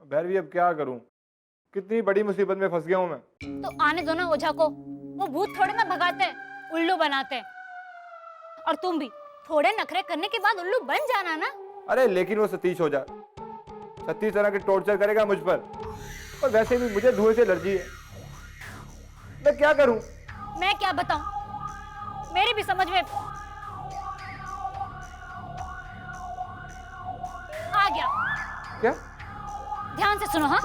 भैरवी अब क्या करूं, कितनी बड़ी मुसीबत में फंस गया हूं मैं। तो आने दो ना ओझा को, वो भूत थोड़े ना भगाते हैं, उल्लू बनाते हैं। और तुम भी थोड़े नखरे करने के बाद उल्लू बन जाना ना। अरे लेकिन वो सतीश ओझा 36 तरह के टॉर्चर करेगा मुझ पर, और वैसे भी मुझे धुएं से एलर्जी है। मैं क्या करूं? मैं क्या बताऊं, मेरी भी समझ में आ गया। क्या? ध्यान से सुनो। हाँ,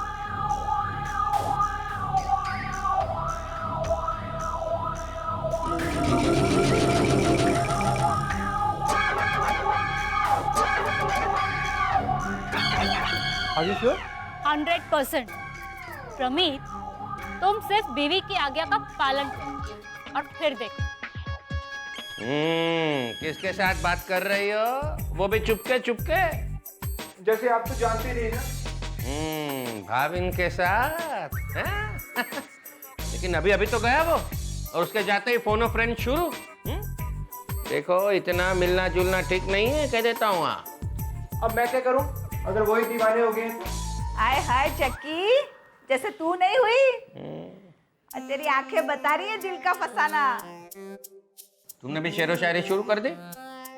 Are you sure? 100%। प्रमीत, तुम सिर्फ बीवी की आज्ञा का पालन करो और फिर देखो। किसके साथ बात कर रही हो? वो भी चुपके चुपके? जैसे आप तो जानते नहीं ना। भाविन के साथ हैं? लेकिन अभी अभी तो गया वो, और उसके जाते ही फोन ऑफ फ्रेंड शुरू। देखो इतना मिलना जुलना ठीक नहीं है, कह देता हूँ। अब मैं क्या करूं अगर वही दीवाने हो गए? हाय हाय चक्की, जैसे तू नहीं हुई और तेरी आंखें बता रही है दिल का फसाना। तुमने भी शेरो शायरी शुरू कर दी?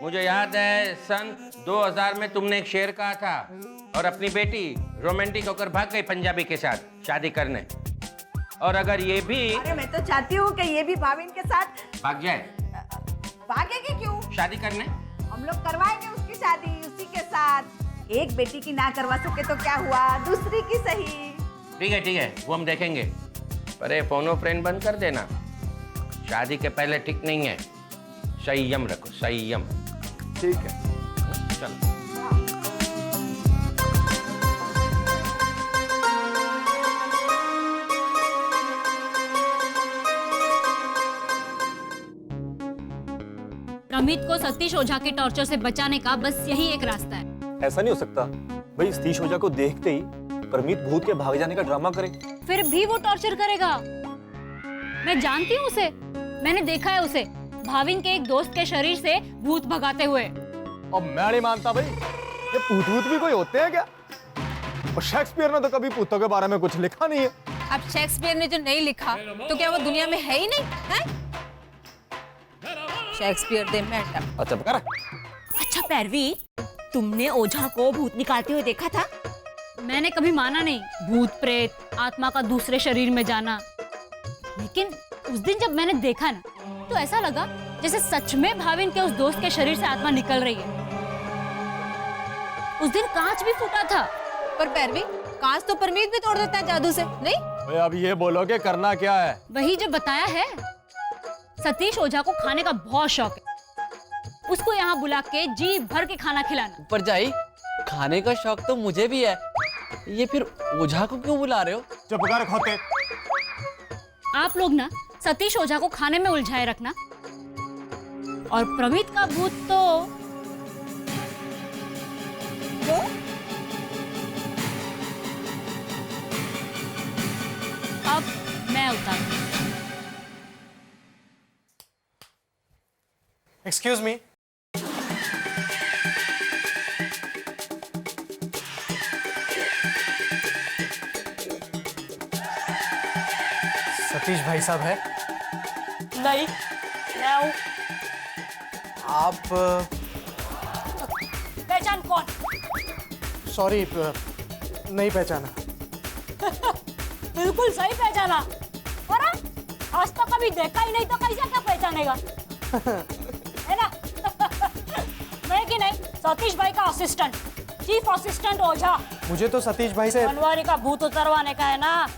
मुझे याद है सन 2000 में तुमने एक शेर कहा था, और अपनी बेटी रोमांटिक होकर भाग गई पंजाबी के साथ शादी करने। और अगर ये भी अरे मैं तो चाहती हूँ कि ये भी भाविन के साथ भाग जाए, भागेगी क्यों? शादी करने। हम लोग करवाएंगे उसकी शादी उसी के साथ। एक बेटी की ना करवा सके तो क्या हुआ, दूसरी की सही। ठीक है, वो हम देखेंगे। पर ये फोनो फ्रेंड बंद कर देना, शादी के पहले ठीक नहीं है। संयम रखो, संयम। ठीक है, चलो। प्रमीत को सतीश ओझा के टॉर्चर से बचाने का बस यही एक रास्ता है। ऐसा नहीं हो सकता भाई, सतीश ओझा को देखते ही परमीत भूत के भाग जाने का ड्रामा करे। फिर भी वो टॉर्चर करेगा। मैं जानती हूँ उसे, मैंने देखा है उसे भाविन के एक दोस्त के शरीर से भूत भगाते हुए। अब मैं नहीं मानता भाई, ये भूत भी कोई होते हैं क्या? और शेक्सपियर ने तो कभी भूतों के बारे में कुछ लिखा नहीं है। अब शेक्सपियर ने जो नहीं लिखा तो क्या वो दुनिया में है ही नहीं है? शेक्सपियर दे मैटर। अच्छा बकर। अच्छा पैरवी, तुमने ओझा को भूत निकालते हुए देखा था? मैंने कभी माना नहीं भूत प्रेत आत्मा का दूसरे शरीर में जाना, लेकिन उस दिन जब मैंने देखा ना, तो ऐसा लगा जैसे सच में भाविन के उस दोस्त के शरीर से आत्मा निकल रही है। उस दिन कांच भी फूटा था। पर पैरवी, कांच तो परमीत भी तोड़ देता है जादू से, नहीं? भाई अब ये बोलो कि करना क्या है? वही जो बताया है, सतीश ओझा को खाने का बहुत शौक है। उसको यहाँ बुला के जी भर के खाना खिलाना। पर जाई, खाने का शौक तो मुझे भी है, ये फिर ओझा को क्यों बुला रहे हो? चुप कर खोते। आप लोग ना सतीश ओझा को खाने में उलझाए रखना, और प्रमीत का भूत तो अब मैं उतारूं। Excuse me. सतीश भाई साहब है? नहीं, मैं हूँ। आप पहचान कौन? सॉरी, नहीं पहचाना। बिल्कुल सही पहचाना। और आज तो कभी देखा ही नहीं, तो कैसे क्या पहचानेगा? है ना? मैं कि नहीं, सतीश भाई का असिस्टेंट, चीफ असिस्टेंट ओझा। मुझे तो सतीश भाई से बनवारी का भूत उतरवाने का है ना,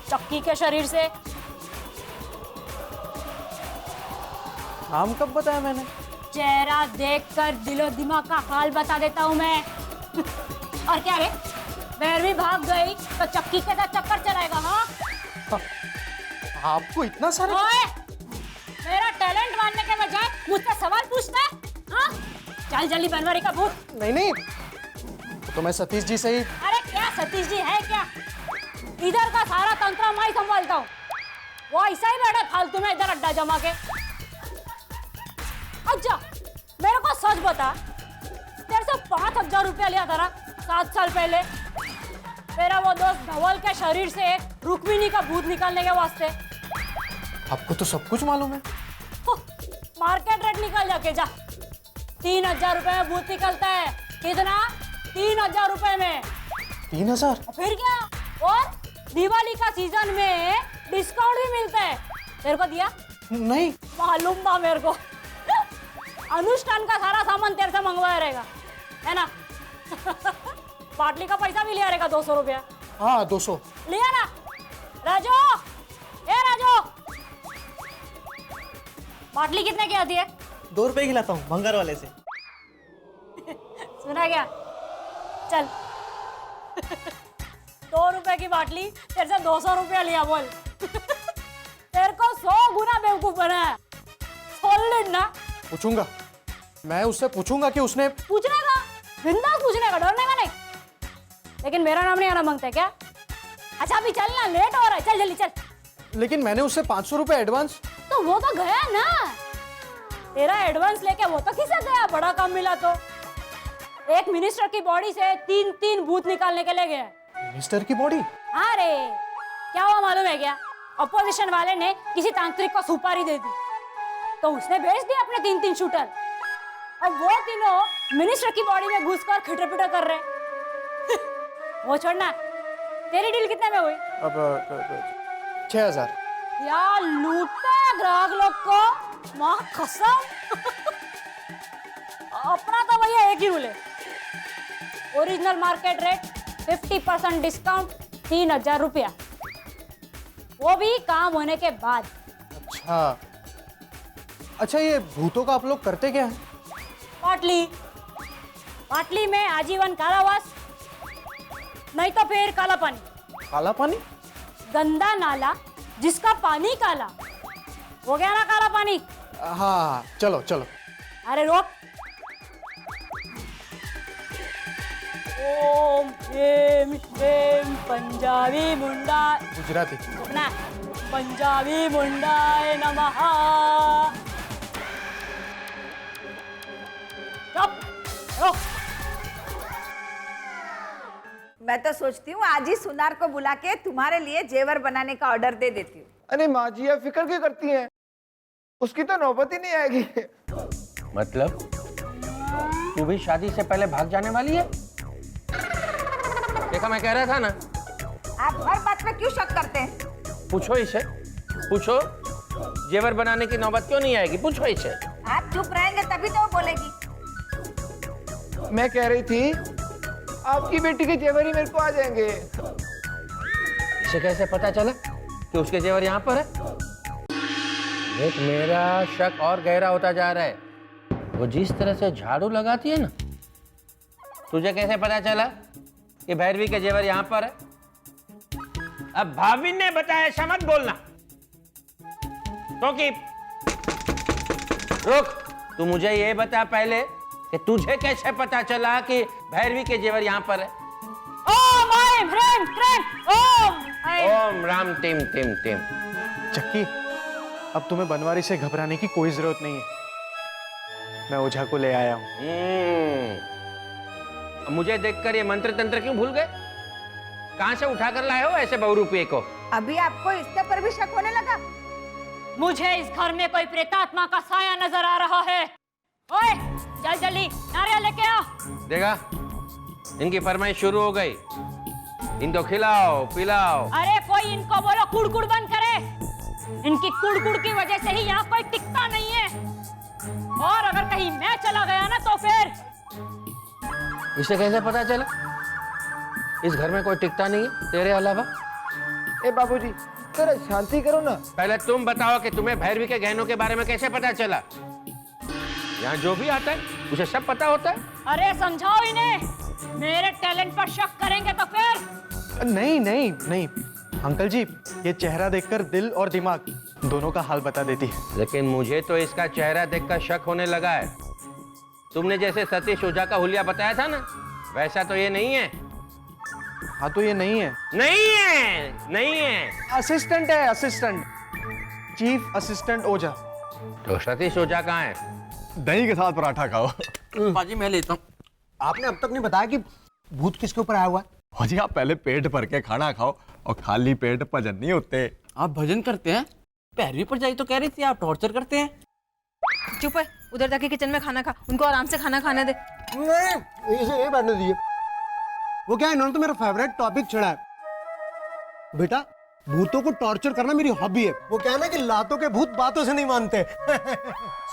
चक्की के शरीर से। नाम कब बताया मैंने? चेहरा देखकर दिलो दिमाग का हाल बता देता हूँ मैं। और क्या रे, भैरवी भाग गई तो चक्की के साथ चक्कर चलाएगा? हाँ, आपको इतना सारा? ओए, मेरा टैलेंट मानने के बजाय मुझसे सवाल पूछता है? हाँ, चल जल्दी बनवारी का भूत। नहीं, तो मैं सतीश जी से ही। अरे क्या सतीश जी है क्या? इधर का सारा तंत्र मैं संभालता हूँ, वो ऐसा ही बैठा फालतू में इधर अड्डा जमा के। अच्छा मेरे को सच बता, तेरे से 5000 रुपया लिया था ना 7 साल पहले, दोस्त धवल के शरीर से रुक्मिणी का भूत निकालने के वास्ते। आपको तो सब कुछ मालूम है। मार्केट रेट निकल जाके जा। 3000 रुपए में भूत निकलता है। कितना? 3000 रुपए में। 3000? फिर क्या? और दिवाली का सीजन में डिस्काउंट भी मिलता है। तेरे को दिया? नहीं। मालूम था मेरे को। अनुष्ठान का सारा सामान तेरे से मंगवाया रहेगा, है ना? बाटली का पैसा भी लिया रहेगा 200 रुपया। हाँ 200 लिया ना? राजू, ए राजू, बाटली कितने की आती है? 2 रुपए की लाता हूँ भंगार वाले से। सुना क्या? चल। 2 रुपए की बाटली तेरे से 200 रुपया लिया, बोल। तेरे को 100 गुना बेवकूफ बनाया। सॉलिड ना? पूछूंगा, मैं उससे पूछूंगा कि उसने। पूछने का, बिंदास पूछने का, डरने का नहीं। लेकिन मेरा नाम नहीं आना मांगता है क्या? अच्छा अभी चल ना, लेट हो रहा है, चल जल्दी चल। लेकिन मैंने उससे 500 रुपए एडवांस। तो वो तो गया ना, तेरा एडवांस लेके वो तो खिसक गया। बड़ा काम मिला तो। एक मिनिस्टर की बॉडी से 3 भूत निकालने के लिए गया। मिनिस्टर की बॉडी? अरे क्या हुआ मालूम है क्या? अपोजिशन वाले ने किसी तांत्रिक को सुपारी दे दी, तो उसने भेज दिया अपने 3 शूटर। अब वो तीनों मिनिस्टर की बॉडी में घुसकर खिटर पिटर कर रहे। वो छोड़ना, तेरी डील कितने में हुई? अब 6000। यार लूटता है ग्राहक लोग को, माँ कसम। अपना तो भैया एक ही रूल है, ओरिजिनल मार्केट रेट 50% डिस्काउंट 3000 रुपया, वो भी काम होने के बाद। अच्छा ये भूतों का आप लोग करते क्या है? पाटली में आजीवन कारावास, नहीं तो फिर काला पानी। काला पानी? गंदा नाला जिसका पानी काला, हो गया ना काला पानी। हाँ चलो चलो। अरे रोक। ओम ह्रीं श्रीं पंजाबी मुंडा, गुजराती। ना, पंजाबी मुंडाय नमः। चुप, रोक। मैं तो सोचती हूँ आज ही सुनार को बुला के तुम्हारे लिए जेवर बनाने का ऑर्डर दे देती हूँ। अरे माँ जी आप फिक्र क्यों करती हैं? उसकी तो नौबत ही नहीं आएगी। मतलब तू भी शादी से पहले भाग जाने वाली है? देखा मैं कह रहा था ना। आप हर बात में क्यों शक करते हैं? पूछो इसे, पूछो जेवर बनाने की नौबत क्यों नहीं आएगी, पूछो इसे। आप चुप रहेंगे तभी तो वो बोलेगी। मैं कह रही थी आपकी बेटी के जेवर ही मेरे को आ जाएंगे। इसे कैसे पता चला कि उसके जेवर यहाँ पर है? देख मेरा शक और गहरा होता जा रहा है। वो जिस तरह से झाड़ू लगाती है ना, तुझे कैसे पता चला कि भैरवी के जेवर यहाँ पर है? अब भाभी ने बताया, ऐसा मत बोलना। क्योंकि रुक, तू मुझे ये बता पहले कि तुझे कैसे पता चला कि भैरवी के जेवर यहाँ पर है? ओम ऐं ह्रीं श्रीं ओम ऐं। ओम राम टिम टिम टिम। चक्की, अब तुम्हें बनवारी से घबराने की कोई जरूरत नहीं है। मैं ओझा को ले आया हूँ। मुझे देखकर ये मंत्र तंत्र क्यों भूल गए? कहां से उठा कर लाए हो ऐसे बहुरूपिये को? अभी आपको इसके पर भी शक होने लगा? मुझे इस घर में कोई प्रेतात्मा का साया नजर आ रहा है। ओए चल जल्दी नारियल लेके आ। देखा, इनकी फरमाइश शुरू हो गई। इनको खिलाओ पिलाओ। अरे कोई इनको बोलो कुड़कुड़ बंद करे। इनकी कुड़कुड़ की वजह से ही यहाँ कोई टिकता नहीं है। और अगर कहीं मैं चला गया ना तो फिर। इसे कैसे पता चला इस घर में कोई टिकता नहीं है तेरे अलावा? ए बाबूजी जरा शांति करो ना। पहले तुम बताओ कि तुम्हें भैरवी के गहनों के बारे में कैसे पता चला? यहाँ जो भी आता है उसे सब पता होता है। अरे समझाओ इन्हें, मेरे टैलेंट पर शक करेंगे तो फिर। नहीं नहीं नहीं अंकल जी, ये चेहरा देखकर दिल और दिमाग दोनों का हाल बता देती है। लेकिन मुझे तो इसका चेहरा देखकर शक होने लगा है। तुमने जैसे सतीश ओझा का हुलिया बताया था ना, वैसा तो ये नहीं है। हाँ तो ये नहीं है। नहीं है, नहीं है। असिस्टेंट है, असिस्टेंट, चीफ असिस्टेंट ओझा। तो सतीश ओझा कहाँ है? दही के साथ पराठा खाओ। बाजी मैं लेता हूँ। आपने अब तक नहीं बताया कि भूत किसके ऊपर आया हुआ है? फौजी आप पहले पेट भर के खाना खाओ और खाली पेट भजन नहीं होते। आप भजन करते हैं? पैरवी पर जाई तो कह रही थी आप टॉर्चर करते हैं। चुप है, उधर जाके किचन में खाना खा, उनको आराम से खाना खाने दे। नहीं, इसे ये बैठने दीजिए। वो क्या है, इन्होंने तो मेरा फेवरेट टॉपिक छेड़ा है। बेटा, भूतों को टॉर्चर करना मेरी हॉबी है। वो क्या है ना कि लातों के भूत बातों से नहीं मानते।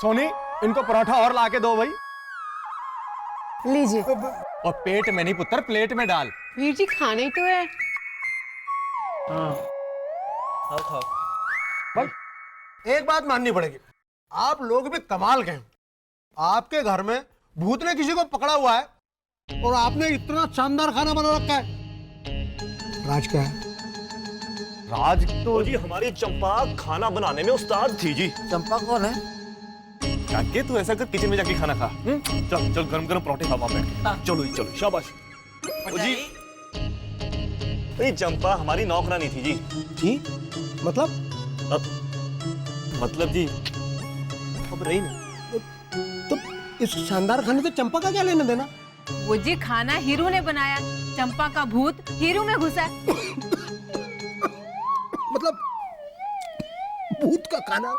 सोनी, इनको पराठा और ला के दो भाई। लीजिए। और पेट में नहीं पुत्र, प्लेट में डाल। वीर जी खाने ही तो है। खाओ खाओ। भाई एक बात माननी पड़ेगी, आप लोग भी कमाल के हैं। आपके घर में भूत ने किसी को पकड़ा हुआ है और आपने इतना शानदार खाना बना रखा है। राज क्या है? राज तो जी हमारी चंपा खाना बनाने में उस्ताद थी जी। चंपा कौन है? जाके तू ऐसा कर, किचन में जाके खाना खा। चल चल, गरम गरम परोठे खा वहां बैठ के। चलो जी चलो, शाबाश। ओ जी, ये चंपा हमारी नौकरानी थी जी। जी मतलब? मतलब जी अब रही ना। तो इस शानदार खाने से चंपा का क्या लेना देना? वो जी खाना हीरू ने बनाया, चंपा का भूत हीरू में घुसा है। मतलब भूत का खाना?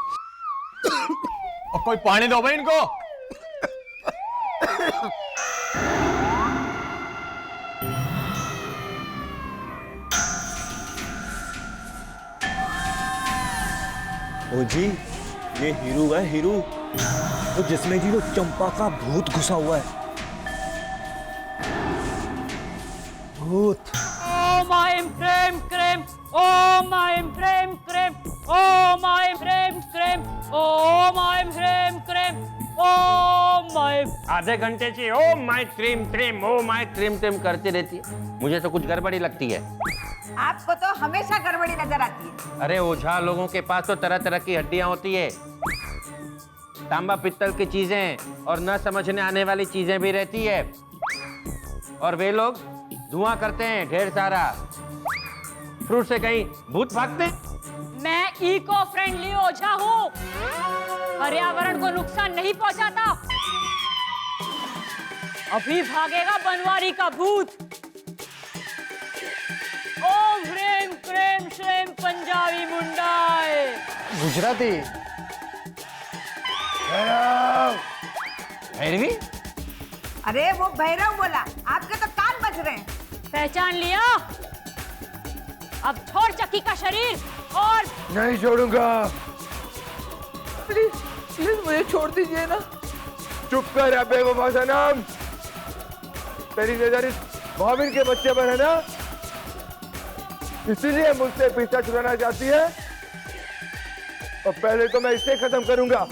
और कोई पानी दो भाई इनको। ओ जी, ये हीरू है, हीरू, तो जिसमें जी वो चंपा का भूत घुसा हुआ है। भूत? ओ माय प्रेम क्रेम, ओ माय प्रेम क्रेम, ओ माय प्रेम क्रेम, ओ माय प्रेम क्रेम, ओ माय। आधे घंटे से oh my cream cream, oh my cream cream करती रहती है। मुझे तो कुछ गड़बड़ी लगती है। आपको तो हमेशा गड़बड़ी नजर आती है। अरे ओझा लोगों के पास तो तरह तरह की हड्डियां होती है, तांबा पित्तल की चीजें और न समझने आने वाली चीजें भी रहती है। और वे लोग धुआं करते हैं ढेर सारा। फ्रूट से कहीं भूत भागते? मैं इको फ्रेंडली ओझा हूँ, पर्यावरण को नुकसान नहीं पहुंचाता। अभी भागेगा बनवारी का भूत। ओम ह्रीम क्रीम श्रीम पंजाबी मुंडाए। गुजराती? भैरवी? अरे वो भैरव बोला, आपके तो कान बज रहे हैं। पहचान लिया? अब छोड़ चक्की का शरीर और नहीं छोड़ूंगा। प्लीज प्लीज मुझे छोड़ दीजिए ना। चुप कर अबे वफा सनम। तेरी नजर इस भाविन के बच्चे पर है ना, इसीलिए मुझसे पीछा छुड़ाना चाहती है। और पहले तो मैं इसे खत्म करूंगा,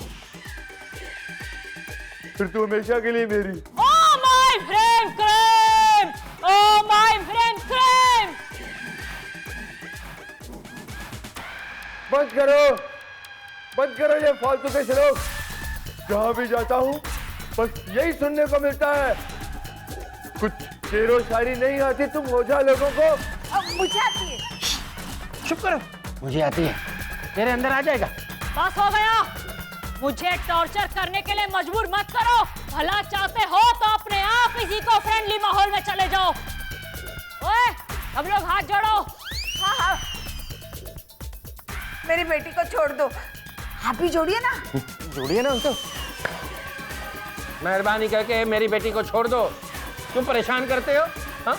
फिर तू हमेशा के लिए मेरी। Oh my friend cream, oh my friend cream. बंद करो, बंद करो ये फालतू के श्लोक। जहां भी जाता हूं बस यही सुनने को मिलता है। कुछ शेरो शायरी नहीं आती तुम ओझा लोगों को? अब मुझे आती है। चुप करो, मुझे आती है। तेरे अंदर आ जाएगा। बस हो गया। मुझे टॉर्चर करने के लिए मजबूर मत करो। भला चाहते हो तो अपने आप इसी को फ्रेंडली माहौल में चले जाओ। ओए, सब लोग हाथ जोड़ो। हाँ हाँ, मेरी बेटी को छोड़ दो। आप भी जोड़िए ना। जोड़िए ना उनको। मेहरबानी करके मेरी बेटी को छोड़ दो। क्यों परेशान करते हो? हाँ?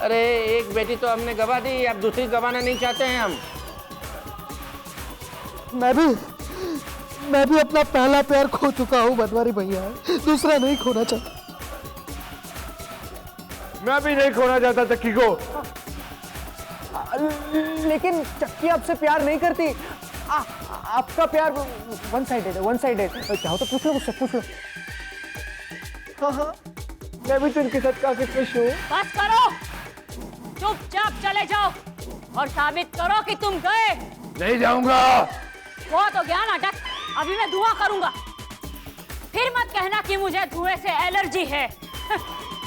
अरे एक बेटी तो हमने गवा दी, अब दूसरी गवाना नहीं चाहते हैं हम। मैं भी अपना पहला प्यार खो चुका हूँ बनवारी भैया, दूसरा नहीं खोना चाहता। मैं भी नहीं खोना चाहता चक्की को। लेकिन चक्की आपसे प्यार नहीं करती। आपका प्यार वन साइडेड है, वन साइडेड। चाहो तो पूछ लो मुझसे, पूछ लो। हाँ हाँ, मैं भी तो इनके साथ काफी खुश हूँ। बस करो, चुपचाप चले जाओ और साबित करो कि तुम गए। नहीं जाऊंगा। वो तो गया नाटक। अभी मैं धुआं करूंगा, फिर मत कहना कि मुझे धुएं से एलर्जी है।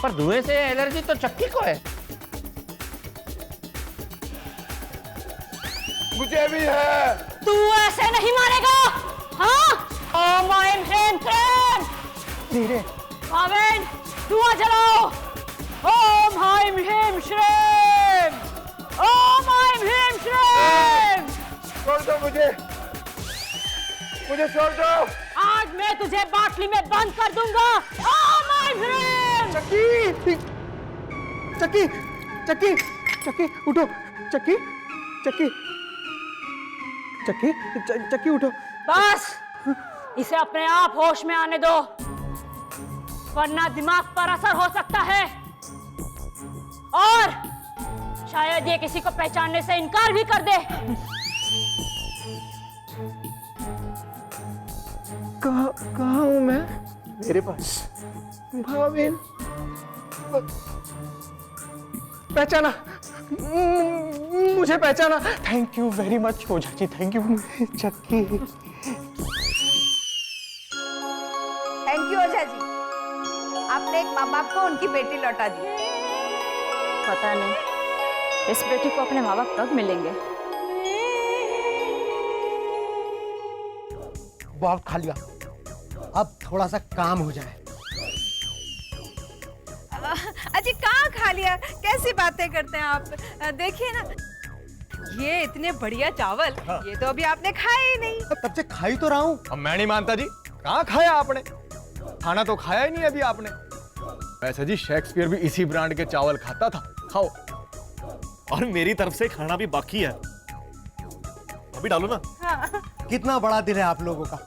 पर धुएं से एलर्जी तो चक्की को है। मुझे भी है। तू ऐसे नहीं मानेगा। हाँ? Oh my friend cream. धीरे। भावेन, धुआं जलाओ। ओम हाइम ह्रीम श्रीम, ओम हाइम ह्रीम श्रीम। छोड़ दो मुझे छोड़ दो। आज मैं तुझे बाटली में बंद कर दूंगा। ओम हाइम ह्रीम। चक्की चक्की चक्की चक्की उठो, चक्की चक्की चक्की चक्की उठो। बस इसे अपने आप होश में आने दो, वरना दिमाग पर असर हो सकता है और शायद ये किसी को पहचानने से इनकार भी कर दे। कहाँ हूँ मैं? मेरे पास भाविन। पहचाना, मुझे पहचाना। Thank you very much Ojha ji, thank you. चक्की। थैंक यू ओझा जी, आपने एक माँ बाप को उनकी बेटी लौटा दी। पता नहीं इस बेटी को अपने माँ बाप कब मिलेंगे। बहुत खा लिया, अब थोड़ा सा काम हो जाए। अजी कहाँ खा लिया, कैसी बातें करते हैं आप? देखिए ना, ये इतने बढ़िया चावल, ये तो अभी आपने खाए ही नहीं। तब से खाई तो रहा हूँ। अब मैं नहीं मानता जी, कहाँ खाया आपने? खाना तो खाया ही नहीं अभी आपने। वैसे जी शेक्सपियर भी इसी ब्रांड के चावल खाता था, खाओ। और मेरी तरफ से खाना भी बाकी है, अभी डालो ना। हाँ। कितना बड़ा दिल है आप लोगों का।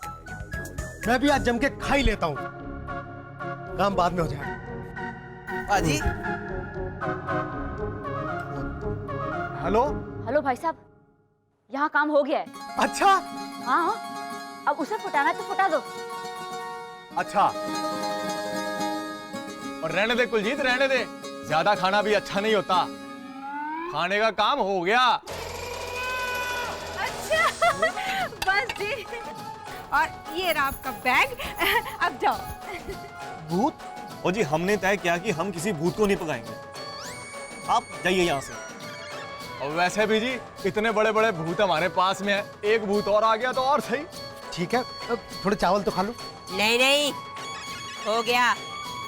मैं भी आज जम के खा ही लेता हूँ, काम बाद में हो जाएगा। बाजी। हेलो हेलो भाई साहब, यहाँ काम हो गया है। अच्छा हाँ, अब उसे फुटाना है तो फुटा दो। अच्छा, और रहने दे कुलजीत, रहने दे, ज्यादा खाना भी अच्छा नहीं होता। खाने का काम हो गया। अच्छा बस जी, और ये रहा आपका बैग, अब जाओ। भूत? ओ जी, हमने तय किया कि हम किसी भूत को नहीं पकाएंगे, आप जाइए यहाँ से। और वैसे भी जी इतने बड़े बड़े भूत हमारे पास में है, एक भूत और आ गया तो और सही। ठीक है, अब थोड़े चावल तो खा लो। नहीं नहीं, हो गया,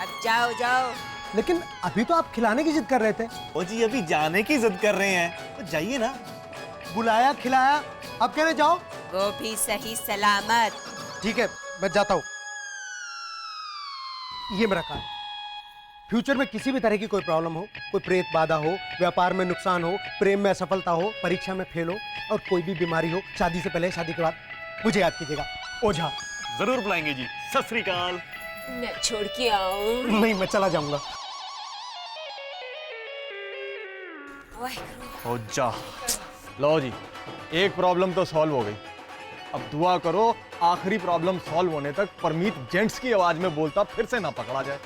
अब जाओ जाओ। लेकिन अभी तो आप खिलाने की जिद कर रहे थे। ओ जी, अभी जाने की जिद कर रहे हैं तो जाइए ना। बुलाया खिलाया, अब कह रहे जाओ। वो भी सही सलामत। ठीक है, मैं जाता हूँ। ये मेरा कार्ड। फ्यूचर में किसी भी तरह की कोई प्रॉब्लम हो, कोई प्रेत बाधा हो, व्यापार में नुकसान हो, प्रेम में असफलता हो, परीक्षा में फेल हो और कोई भी बीमारी हो, शादी से पहले शादी के बाद, मुझे याद कीजिएगा, ओझा। जरूर बुलाएंगे जी। सत श्री अकाल। मैं छोड़ के आऊं? नहीं, मैं चला जाऊंगा। हो जा। लो जी, एक प्रॉब्लम तो सॉल्व हो गई। अब दुआ करो आखिरी प्रॉब्लम सॉल्व होने तक परमीत जेंट्स की आवाज में बोलता फिर से ना पकड़ा जाए।